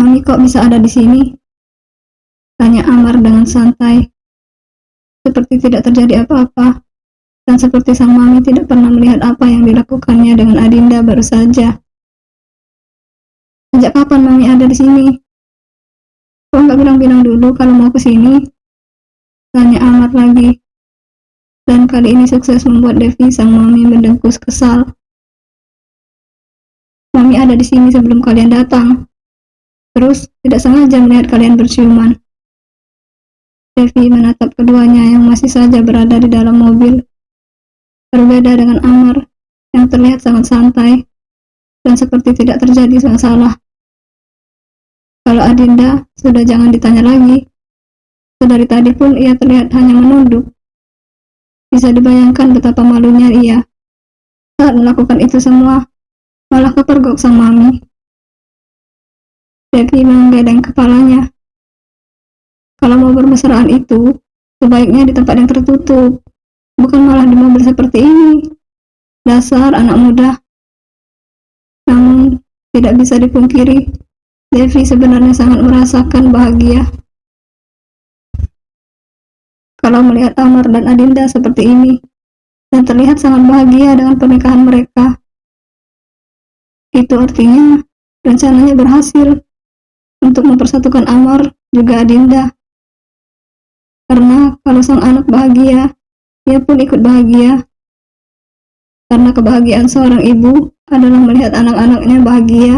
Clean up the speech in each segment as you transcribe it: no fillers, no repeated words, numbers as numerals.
Mami kok bisa ada di sini? Tanya Amar dengan santai, seperti tidak terjadi apa-apa, dan seperti sang Mami tidak pernah melihat apa yang dilakukannya dengan Adinda baru saja. Sejak kapan Mami ada di sini? Kok nggak bilang-bilang dulu kalau mau ke sini? Tanya Amar lagi, dan kali ini sukses membuat Devi sang Mami mendengkus kesal. Mami ada di sini sebelum kalian datang. Terus tidak sengaja melihat kalian berciuman. Devi menatap keduanya yang masih saja berada di dalam mobil. Berbeda dengan Amar yang terlihat sangat santai dan seperti tidak terjadi masalah. Kalau Adinda sudah jangan ditanya lagi. Sedari tadi pun ia terlihat hanya menunduk. Bisa dibayangkan betapa malunya ia saat melakukan itu semua, malah kepergok sang Mami. Devi menggeleng kepalanya. Kalau mau bermesraan itu, sebaiknya di tempat yang tertutup, bukan malah di mobil seperti ini. Dasar anak muda. Namun, tidak bisa dipungkiri, Devi sebenarnya sangat merasakan bahagia. Kalau melihat Amar dan Adinda seperti ini, dan terlihat sangat bahagia dengan pernikahan mereka, itu artinya rencananya berhasil untuk mempersatukan Amar juga Adinda. Karena kalau sang anak bahagia, ia pun ikut bahagia. Karena kebahagiaan seorang ibu adalah melihat anak-anaknya bahagia.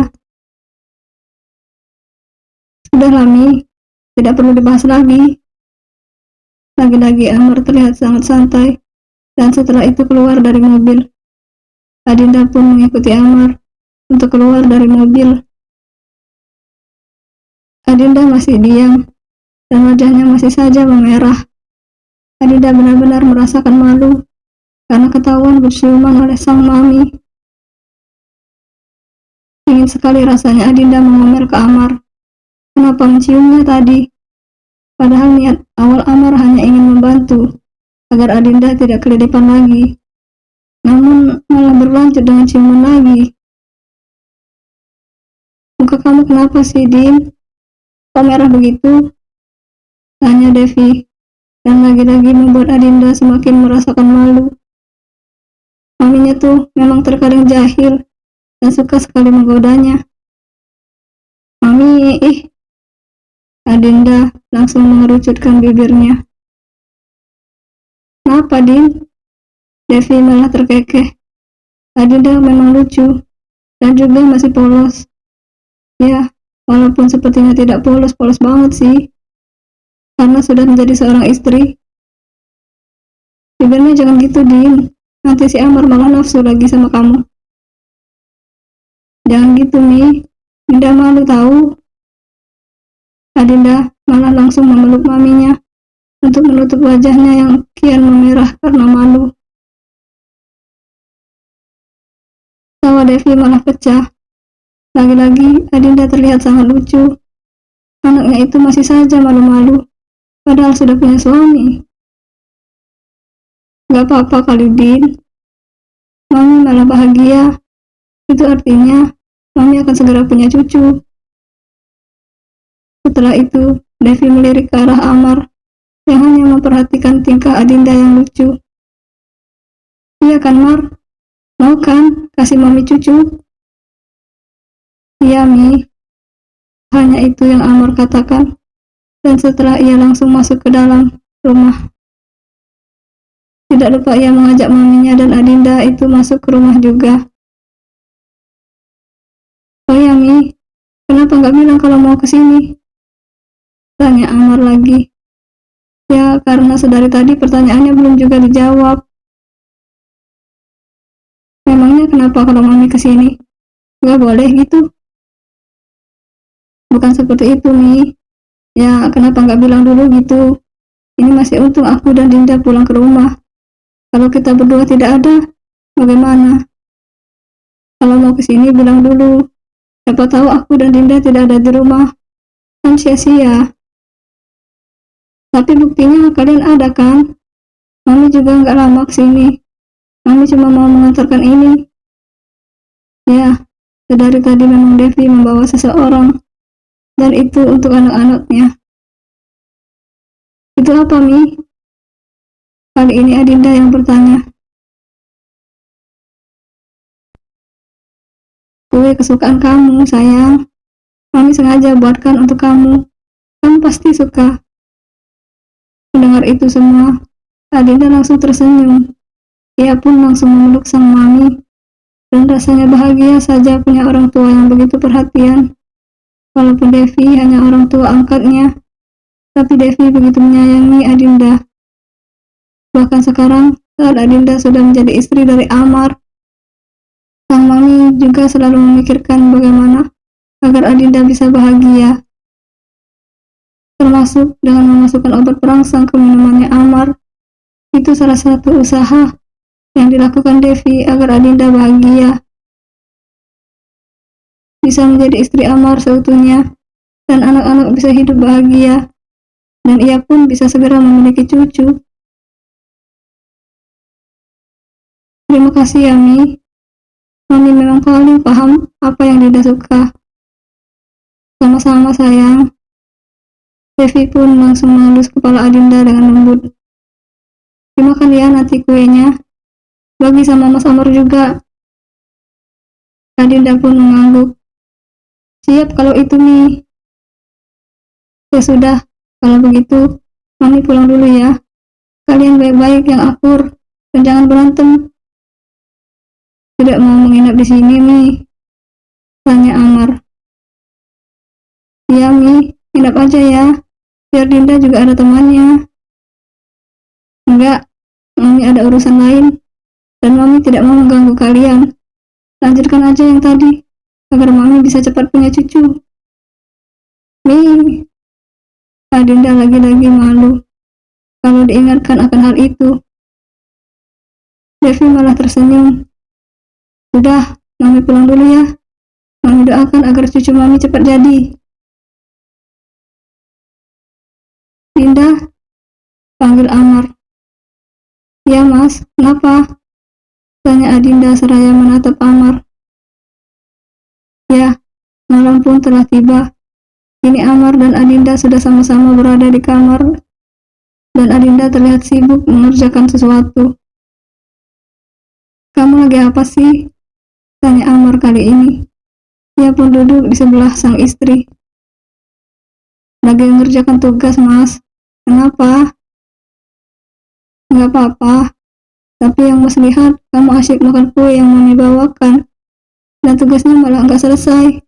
Sudah Mami, tidak perlu dibahas lagi. Lagi-lagi Amar terlihat sangat santai, dan setelah itu keluar dari mobil. Adinda pun mengikuti Amar untuk keluar dari mobil. Adinda masih diam, dan wajahnya masih saja memerah. Adinda benar-benar merasakan malu karena ketahuan berciuman oleh sang Mami. Ingin sekali rasanya Adinda mengomel ke Amar, kenapa menciumnya tadi? Padahal niat awal Amar hanya ingin membantu agar Adinda tidak kelilipan lagi. Namun malah berlanjut dengan ciuman lagi. Muka kamu kenapa sih, Din? Kok merah begitu? Tanya Devi, dan lagi-lagi membuat Adinda semakin merasakan malu. Maminya tuh memang terkadang jahil dan suka sekali menggodanya. Mami, Adinda langsung mengerucutkan bibirnya. Kenapa, Din? Devi malah terkekeh. Adinda memang lucu dan juga masih polos. Ya, walaupun sepertinya tidak polos-polos banget sih, karena sudah menjadi seorang istri. Bibirnya jangan gitu, Din. Nanti si Amar malah nafsu lagi sama kamu. Jangan gitu, Mi. Dinda malu tahu. Adinda malah langsung memeluk maminya untuk menutup wajahnya yang kian memerah karena malu. Tawa Devi malah pecah. Lagi-lagi Adinda terlihat sangat lucu. Anaknya itu masih saja malu-malu, padahal sudah punya suami. Gak apa-apa kali, Din. Mami malah bahagia. Itu artinya Mami akan segera punya cucu. Setelah itu, Devi melirik ke arah Amar yang hanya memperhatikan tingkah Adinda yang lucu. Iya kan, Mar? Mau kan kasih Mami cucu? Iya, Mi. Hanya itu yang Amar katakan, dan setelah ia langsung masuk ke dalam rumah. Tidak lupa ia mengajak maminya dan Adinda itu masuk ke rumah juga. Oh ya, Mi, kenapa nggak bilang kalau mau ke sini? Tanya Amar lagi. Ya, karena sedari tadi pertanyaannya belum juga dijawab. Memangnya kenapa kalau Mami ke sini? Nggak boleh gitu? Bukan seperti itu, Mi. Ya, kenapa nggak bilang dulu gitu? Ini masih untung aku dan Dinda pulang ke rumah. Kalau kita berdua tidak ada, bagaimana? Kalau mau ke sini bilang dulu. Siapa tahu aku dan Dinda tidak ada di rumah. Kan sia-sia. Tapi buktinya kalian ada kan? Mami juga nggak lama ke sini. Mami cuma mau mengantarkan ini. Ya, dari tadi memang Devi membawa seseorang. Dan itu untuk anak-anaknya. Itu apa, Mi? Kali ini Adinda yang bertanya. Kue kesukaan kamu, sayang. Mami sengaja buatkan untuk kamu. Kamu pasti suka. Mendengar itu semua, Adinda langsung tersenyum. Ia pun langsung memeluk sang mami. Dan rasanya bahagia saja punya orang tua yang begitu perhatian. Walaupun Devi hanya orang tua angkatnya, tapi Devi begitu menyayangi Adinda. Bahkan sekarang, saat Adinda sudah menjadi istri dari Amar, sang mami juga selalu memikirkan bagaimana agar Adinda bisa bahagia, termasuk dengan memasukkan obat perangsang ke minumannya Amar. Itu salah satu usaha yang dilakukan Devi agar Adinda bahagia, bisa menjadi istri Amar seutuhnya, dan anak-anak bisa hidup bahagia, dan ia pun bisa segera memiliki cucu. Terima kasih ya, Mi. Mami memang paling paham apa yang Dinda suka. Sama-sama, sayang. Devi pun langsung mengelus kepala Adinda dengan lembut. Dimakan ya nanti kuenya. Bagi sama Mas Amar juga. Adinda pun mengangguk. Siap kalau itu, Mi. Ya sudah, kalau begitu, Mami pulang dulu ya. Kalian baik-baik yang akur, dan jangan berantem. Tidak mau menginap di sini, Mi? Tanya Amar. Iya, Mi, nginap aja ya. Biar Dinda juga ada temannya. Enggak, Mami ada urusan lain, dan Mami tidak mau mengganggu kalian. Lanjutkan aja yang tadi, agar Mami bisa cepat punya cucu. Mi, Dinda lagi-lagi malu kalau diingatkan akan hal itu. Devi malah tersenyum. Sudah, Mami pulang dulu ya. Mami doakan agar cucu Mami cepat jadi. Dinda, panggil Amar. Ya, Mas, kenapa? Tanya Adinda seraya menatap Amar. Ya, malam pun telah tiba. Kini Amar dan Adinda sudah sama-sama berada di kamar, dan Adinda terlihat sibuk mengerjakan sesuatu. Kamu lagi apa sih? Tanya Amar kali ini. Ia pun duduk di sebelah sang istri. Lagi mengerjakan tugas, Mas. Kenapa? Enggak apa-apa. Tapi yang Mas lihat, kamu asyik makan kue yang Mami bawakan, dan tugasnya malah enggak selesai.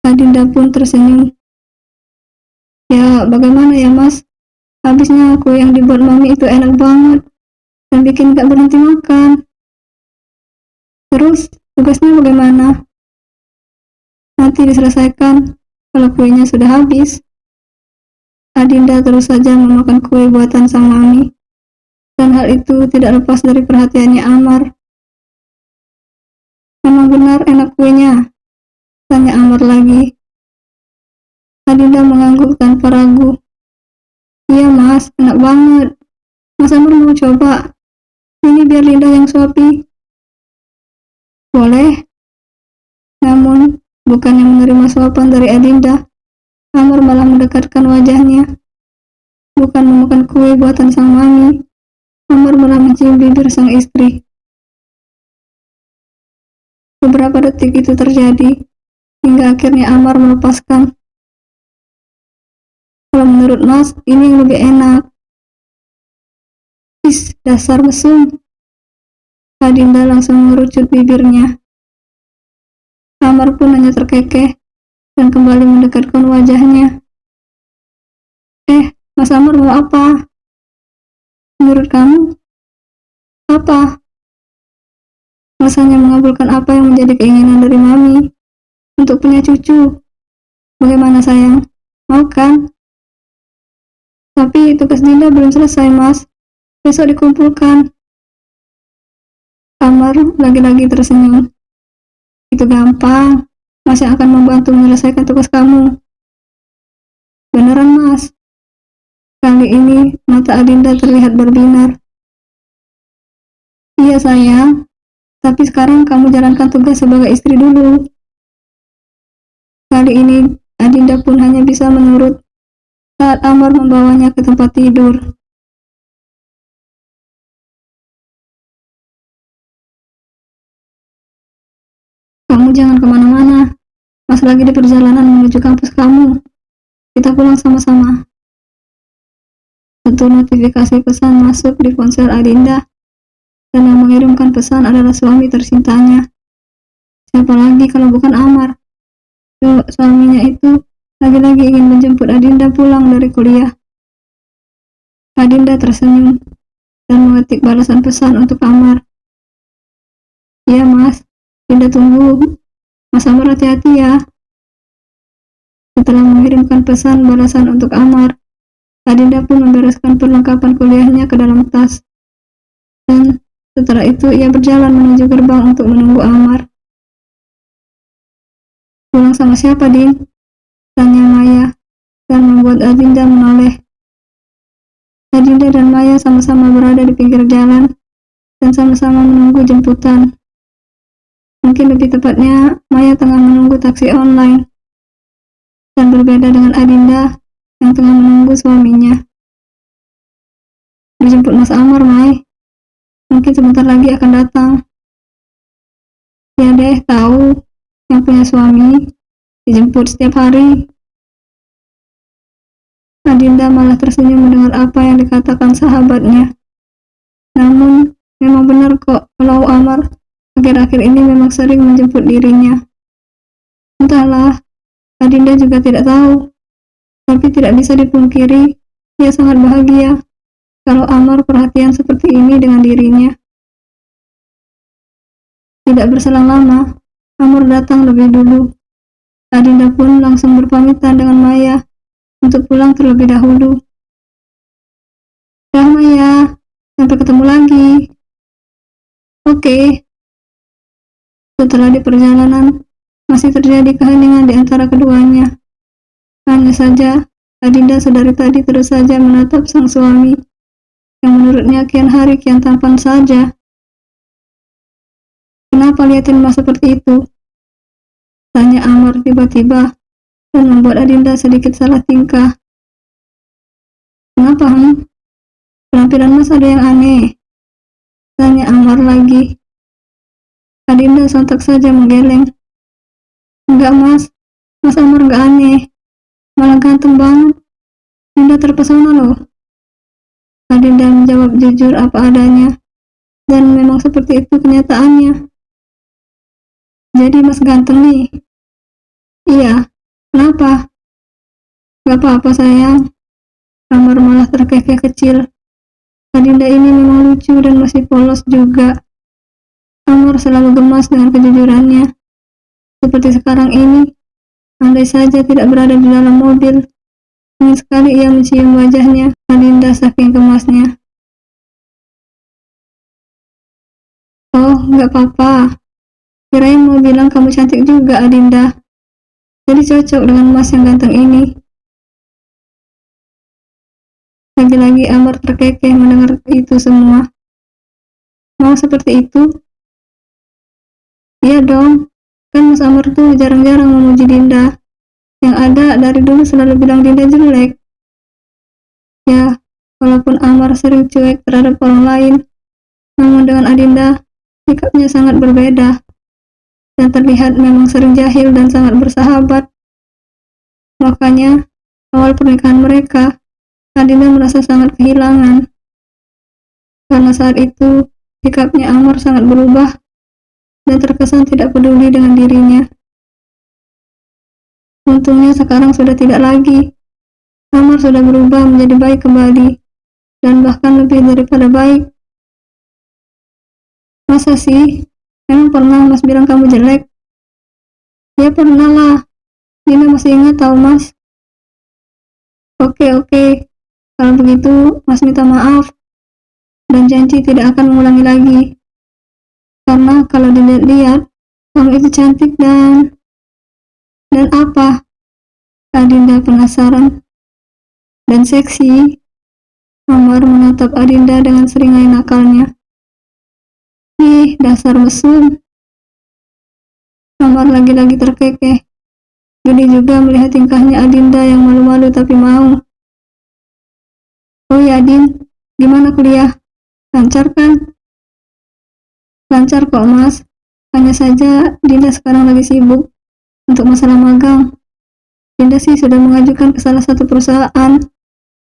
Adinda pun tersenyum. Ya, bagaimana ya, Mas? Habisnya kue yang dibuat Mami itu enak banget, dan bikin enggak berhenti makan. Terus, tugasnya bagaimana? Nanti diselesaikan kalau kuenya sudah habis. Adinda terus saja memakan kue buatan sang Mami, dan hal itu tidak lepas dari perhatiannya Amar. Memang benar enak kuenya? Tanya Amar lagi. Adinda mengangguk tanpa ragu. Iya, Mas, enak banget. Mas Amar mau coba? Ini biar Linda yang suapi. Boleh. Namun, bukannya menerima suapan dari Adinda, Amar malah mendekatkan wajahnya. Bukan memakan kue buatan sang Mami, Amar malah mencium bibir sang istri. Beberapa detik itu terjadi, hingga akhirnya Amar melepaskan. Kalau menurut Mas, ini yang lebih enak. Is, dasar mesum. Adinda langsung mengerucut bibirnya. Amar pun hanya terkekeh dan kembali mendekatkan wajahnya. Mas Amar mau apa? Menurut kamu, apa? Mas hanya mengabulkan apa yang menjadi keinginan dari Mami untuk punya cucu. Bagaimana sayang? Mau kan? Tapi tugas Dinda belum selesai, Mas. Besok dikumpulkan. Amar lagi-lagi tersenyum. Itu gampang. Mas yang akan membantu menyelesaikan tugas kamu. Beneran, Mas? Kali ini mata Adinda terlihat berbinar. Iya, sayang. Tapi sekarang kamu jalankan tugas sebagai istri dulu. Kali ini Adinda pun hanya bisa menurut saat Amar membawanya ke tempat tidur. Kamu jangan kemana-mana, Mas lagi di perjalanan menuju kampus kamu. Kita pulang sama-sama. Satu notifikasi pesan masuk di ponsel Adinda, dan yang mengirimkan pesan adalah suami tercintanya. Siapa lagi kalau bukan Amar? Suaminya itu lagi-lagi ingin menjemput Adinda pulang dari kuliah. Adinda tersenyum dan mengetik balasan pesan untuk Amar. Iya Mas, Dinda tunggu. Mas Amar hati-hati ya. Setelah mengirimkan pesan balasan untuk Amar, Adinda pun membereskan perlengkapan kuliahnya ke dalam tas. Dan setelah itu ia berjalan menuju gerbang untuk menunggu Amar. Pulang sama siapa, Din? Tanya Maya, dan membuat Adinda menoleh. Adinda dan Maya sama-sama berada di pinggir jalan, dan sama-sama menunggu jemputan. Mungkin lebih tepatnya, Maya tengah menunggu taksi online. Dan berbeda dengan Adinda, yang tengah menunggu suaminya. Dijemput Mas Amar, Mai. Mungkin sebentar lagi akan datang. Ya deh, tahu. Yang punya suami dijemput setiap hari. Adinda malah tersenyum mendengar apa yang dikatakan sahabatnya. Namun, memang benar kok kalau Amar akhir-akhir ini memang sering menjemput dirinya. Entahlah, Adinda juga tidak tahu. Tapi tidak bisa dipungkiri, ia sangat bahagia kalau Amar perhatian seperti ini dengan dirinya. Tidak berselang lama, Amar datang lebih dulu. Adinda pun langsung berpamitan dengan Maya untuk pulang terlebih dahulu. Dah Maya, sampai ketemu lagi. Oke. Setelah di perjalanan, masih terjadi keheningan di antara keduanya. Hanya saja, Adinda sedari tadi terus saja menatap sang suami, yang menurutnya kian hari kian tampan saja. Kenapa liatin Mas seperti itu? Tanya Amar tiba-tiba, dan membuat Adinda sedikit salah tingkah. Kenapa, Penampilan Mas ada yang aneh? Tanya Amar lagi. Adinda sontak saja menggeleng. Enggak Mas Amar enggak aneh. Malah ganteng banget. Dinda terpesona loh. Adinda menjawab jujur apa adanya, dan memang seperti itu kenyataannya. Jadi Mas ganteng nih? Iya, kenapa? Gak apa-apa sayang. Amar malah terkekeh kecil. Adinda ini memang lucu dan masih polos juga. Amar selalu gemas dengan kejujurannya. Seperti sekarang ini, andai saja tidak berada di dalam mobil, ingin sekali ia mencium wajahnya Adinda saking gemasnya. Oh, gak apa-apa. Kirain mau bilang kamu cantik juga, Adinda. Jadi cocok dengan Mas yang ganteng ini. Lagi-lagi Amar terkekeh mendengar itu semua. Mau seperti itu? Iya dong. Kan Mas Amar tuh jarang-jarang memuji Dinda. Yang ada dari dulu selalu bilang Dinda jelek. Ya, walaupun Amar sering cuek terhadap orang lain, namun dengan Adinda, sikapnya sangat berbeda. Dan terlihat memang sering jahil dan sangat bersahabat. Makanya, awal pernikahan mereka, Adinda merasa sangat kehilangan. Karena saat itu, sikapnya Amar sangat berubah dan terkesan tidak peduli dengan dirinya. Untungnya sekarang sudah tidak lagi. Amar sudah berubah menjadi baik kembali, dan bahkan lebih daripada baik. Masa sih? Emang pernah Mas bilang kamu jelek? Ya pernah lah. Dina masih ingat tahu Mas. Oke. Kalau begitu, Mas minta maaf. Dan janji tidak akan mengulangi lagi. Karena kalau dilihat-lihat, kamu itu cantik dan apa? Adinda penasaran. Dan seksi. Amar menatap Adinda dengan seringai nakalnya. Ih, dasar mesum. Amar lagi-lagi terkekeh. Yudi juga melihat tingkahnya Adinda yang malu-malu tapi mau. Oh ya Din, gimana kuliah? Lancar kan? Lancar kok Mas. Hanya saja Dinda sekarang lagi sibuk untuk masalah magang. Dinda sih sudah mengajukan ke salah satu perusahaan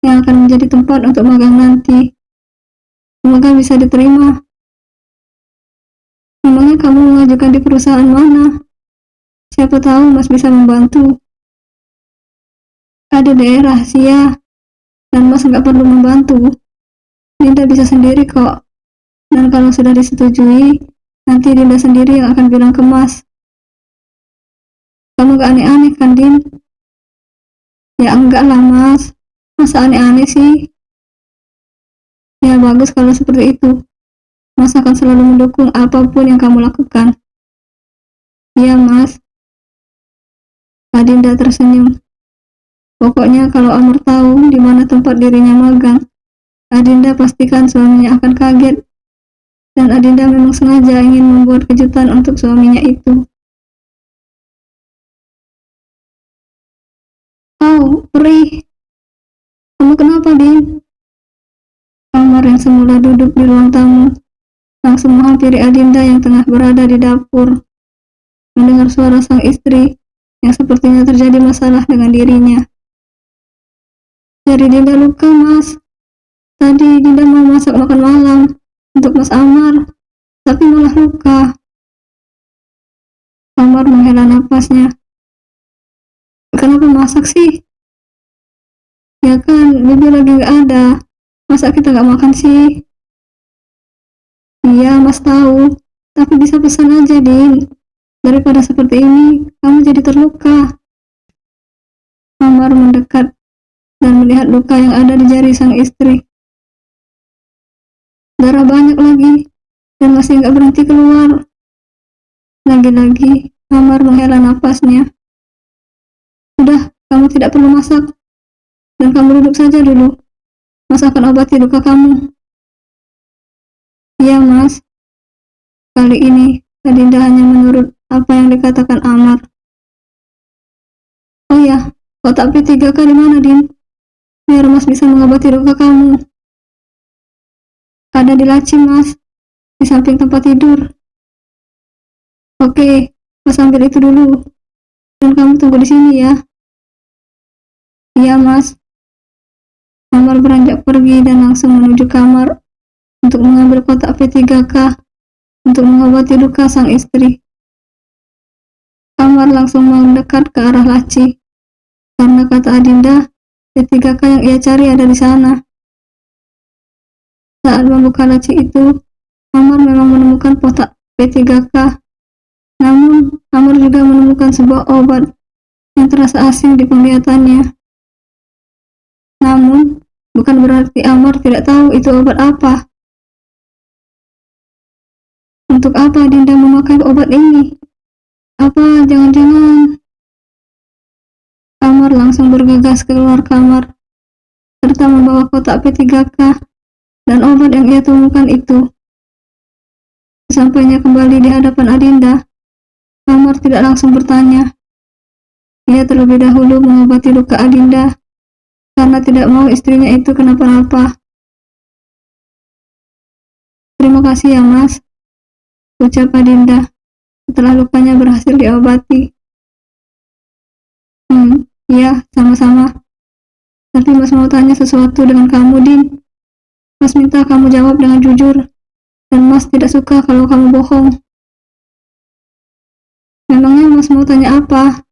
yang akan menjadi tempat untuk magang nanti. Semoga bisa diterima. Memangnya kamu mengajukan di perusahaan mana? Siapa tahu Mas bisa membantu. Ada daerah rahasia dan Mas nggak perlu membantu. Dinda bisa sendiri kok. Dan kalau sudah disetujui, nanti Dinda sendiri yang akan bilang ke Mas. Kamu gak aneh-aneh kan, Din? Ya enggak lah, Mas. Masa aneh-aneh sih? Ya bagus kalau seperti itu. Mas akan selalu mendukung apapun yang kamu lakukan. Iya, Mas. Dinda tersenyum. Pokoknya kalau Amar tahu di mana tempat dirinya magang, Adinda pastikan suaminya akan kaget. Dan Adinda memang sengaja ingin membuat kejutan untuk suaminya itu. Oh, perih. Kamu kenapa, Din? Amar yang semula duduk di ruang tamu langsung menghampiri Adinda yang tengah berada di dapur. Mendengar suara sang istri yang sepertinya terjadi masalah dengan dirinya. Jadi Dinda luka, Mas. Tadi Dinda mau masak makan malam untuk Mas Amar, tapi malah luka. Amar menghela napasnya. Kenapa masak sih? Ya kan, Bibi lagi gak ada. Masa kita gak makan sih? Iya, Mas tahu. Tapi bisa pesan aja, Din. Daripada seperti ini, kamu jadi terluka. Amar mendekat dan melihat luka yang ada di jari sang istri. Darah banyak lagi, dan masih gak berhenti keluar. Lagi-lagi, Amar menghela napasnya. Sudah, kamu tidak perlu masak. Dan kamu duduk saja dulu. Mas akan obati luka kamu. Iya, Mas. Kali ini, Adinda hanya menurut apa yang dikatakan Amar. Oh ya, kotak P3K di mana, Din? Biar Mas bisa mengobati luka kamu. Ada di laci, Mas. Di samping tempat tidur. Oke, Mas ambil itu dulu. Dan kamu tunggu di sini ya. Iya, Mas. Amar beranjak pergi dan langsung menuju kamar untuk mengambil kotak P3K untuk mengobati luka sang istri. Amar langsung mendekat ke arah laci, karena kata Adinda, P3K yang ia cari ada di sana. Saat membuka laci itu, Amar memang menemukan kotak P3K. Namun, Amar juga menemukan sebuah obat yang terasa asing di penglihatannya. Namun, bukan berarti Amar tidak tahu itu obat apa. Untuk apa Dinda memakai obat ini? Apa jangan-jangan? Amar langsung bergegas keluar kamar, serta membawa kotak P3K dan obat yang ia temukan itu. Sampainya kembali di hadapan Adinda, Amar tidak langsung bertanya. Ia terlebih dahulu mengobati luka Adinda, karena tidak mau istrinya itu kenapa-napa. Terima kasih ya, Mas, ucap Adinda setelah lukanya berhasil diobati. Iya, sama-sama. Tapi Mas mau tanya sesuatu dengan kamu, Din. Mas minta kamu jawab dengan jujur, dan Mas tidak suka kalau kamu bohong. Memangnya Mas mau tanya apa?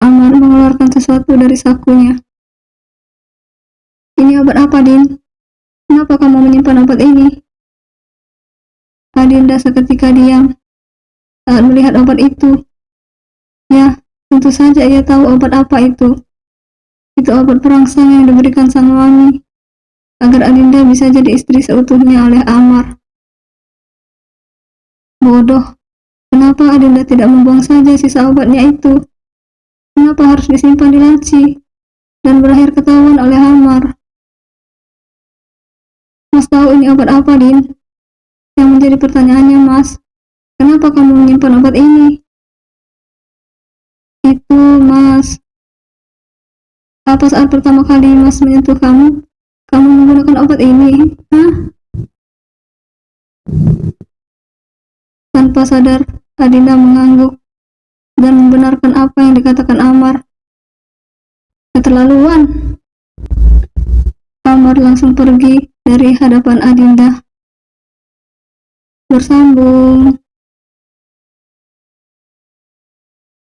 Amar mengeluarkan sesuatu dari sakunya. Ini obat apa, Din? Kenapa kamu menyimpan obat ini? Adinda seketika diam saat melihat obat itu. Ya, tentu saja ia tahu obat apa itu. Itu obat perangsang yang diberikan sang suami, agar Adinda bisa jadi istri seutuhnya oleh Amar. Bodoh, kenapa Adinda tidak membuang saja sisa obatnya itu? Kenapa harus disimpan di laci dan berakhir ketahuan oleh Amar? Mas tahu ini obat apa, Din? Yang menjadi pertanyaannya, Mas, kenapa kamu menyimpan obat ini? Itu Mas. Apa saat pertama kali Mas menyentuh kamu menggunakan obat ini? Hah? Tanpa sadar, Adinda mengangguk dan membenarkan apa yang dikatakan Amar. Keterlaluan. Amar langsung pergi dari hadapan Adinda. Bersambung.